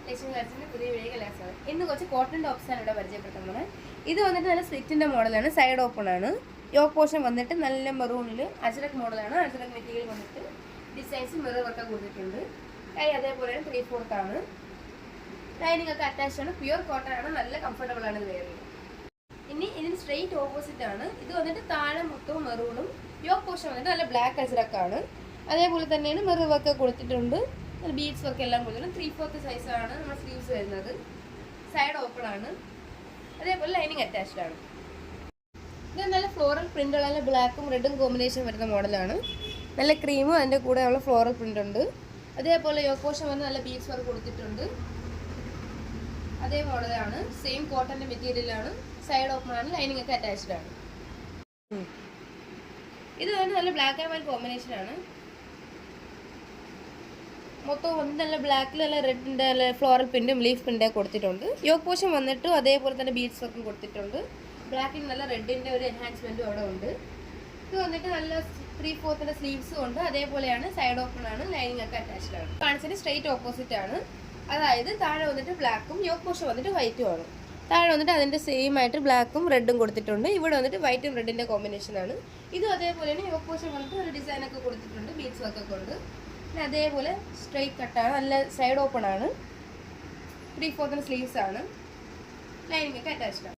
ലക്ഷ്മി കളക്ഷൻ്റെ പുതിയ വീഡിയോ കളക്ഷനാണ്. ഇന്ന് കുറച്ച് കോട്ടൺ ടോപ്സാണ് ഇവിടെ പരിചയപ്പെടുത്തുന്നത്. ഇത് വന്നിട്ട് നല്ല സ്ലിറ്റിൻ്റെ മോഡലാണ്, സൈഡ് ഓപ്പൺ ആണ്. യോക്ക് പോർഷൻ വന്നിട്ട് നല്ല മെറൂണിൽ അജ്രക് മോഡലാണ്. അജ്രക് മെറ്റീരിയൽ വന്നിട്ട് ഡിസൈൻസ് മിറർ ഒക്കെ കൊടുത്തിട്ടുണ്ട്. കൈ അതേപോലെ 3/4 ആണ്. ലൈനിങ് ഒക്കെ അറ്റാച്ച് ആണ്. പ്യുവർ കോട്ടൺ ആണ്, നല്ല കംഫർട്ടബിൾ ആണ് ഇത് വേറെ. ഇനി ഇതിന് സ്ട്രെയിറ്റ് ഓപ്പോസിറ്റ് ആണ്. ഇത് വന്നിട്ട് താഴെ മൊത്തവും മെറൂണും, യോക്ക് പോർഷൻ വന്നിട്ട് നല്ല ബ്ലാക്ക് അജ്രക് ആണ്. അതേപോലെ തന്നെയാണ് മിറർ വർക്ക് കൊടുത്തിട്ടുണ്ട്. ബീഡ്സ് വർക്ക് എല്ലാം കൊടുത്തിട്ടുണ്ട്. 3/4 സൈസാണ് നമ്മുടെ സ്ലീവ്സ് വരുന്നത്. സൈഡ് ഓപ്പൺ ആണ്. അതേപോലെ ലൈനിങ് അറ്റാച്ച്ഡ് ആണ്. ഇത് നല്ല ഫ്ലോറൽ പ്രിൻ്റ് ഉള്ള ബ്ലാക്കും റെഡും കോമ്പിനേഷൻ വരുന്ന മോഡലാണ്. നല്ല ക്രീമും അതിൻ്റെ കൂടെ ഉള്ള ഫ്ലോറൽ പ്രിൻ്റ് ഉണ്ട്. അതേപോലെ യോക്ക് പോർഷൻ വന്ന് നല്ല ബീഡ്സ് വർക്ക് കൊടുത്തിട്ടുണ്ട്. അതേ മോഡലാണ്. സെയിം കോട്ടൻ്റെ മെറ്റീരിയലാണ്. സൈഡ് ഓപ്പൺ ആണ്. ലൈനിങ് ഒക്കെ അറ്റാച്ച്ഡ് ആണ്. ഇത് തന്നെ നല്ല ബ്ലാക്ക് ആൻഡ് വൈറ്റ് കോമ്പിനേഷൻ ആണ്. മൊത്തം വന്നിട്ട് നല്ല ബ്ലാക്കിൽ നല്ല റെഡിൻ്റെ നല്ല ഫ്ലോറൽ പ്രിൻറ്റും ലീഫ് പ്രിൻ്റ് കൊടുത്തിട്ടുണ്ട്. യോക്ക് പോർഷൻ വന്നിട്ട് അതേപോലെ തന്നെ ബീഡ്സ് വർക്കും കൊടുത്തിട്ടുണ്ട്. ബ്ലാക്കിൽ നല്ല റെഡിൻ്റെ ഒരു എൻഹാൻസ്മെൻറ്റും അവിടെ ഉണ്ട്. ഇത് വന്നിട്ട് നല്ല 3/4 സ്ലീവ്സും ഉണ്ട്. അതേപോലെയാണ് സൈഡ് ഓപ്പൺ ആണ്. ലൈനിങ് ഒക്കെ അറ്റാച്ച്ഡ് ആണ്. കാണിച്ചിട്ട് സ്ട്രെയിറ്റ് ഓപ്പോസിറ്റ് ആണ്. അതായത് താഴെ വന്നിട്ട് ബ്ലാക്കും യോക്ക് പോർഷൻ വന്നിട്ട് വൈറ്റും ആണ്. താഴെ വന്നിട്ട് അതിൻ്റെ സെയിം ആയിട്ട് ബ്ലാക്കും റെഡും കൊടുത്തിട്ടുണ്ട്. ഇവിടെ വന്നിട്ട് വൈറ്റും റെഡിൻ്റെ കോമ്പിനേഷനാണ്. ഇതും അതേപോലെയാണ്. യോക്ക് പോർഷൻ വന്നിട്ട് ഒരു ഡിസൈനൊക്കെ കൊടുത്തിട്ടുണ്ട്. ബീഡ്സ് വർക്കൊക്കെ ഉണ്ട്. പിന്നെ അതേപോലെ സ്ട്രെയിറ്റ് കട്ടാണ്. നല്ല സൈഡ് ഓപ്പൺ ആണ്. 3/4 സ്ലീവ്സ് ആണ്. ലൈനിങ് ഒക്കെ അറ്റാച്ച്ഡ് ആണ്.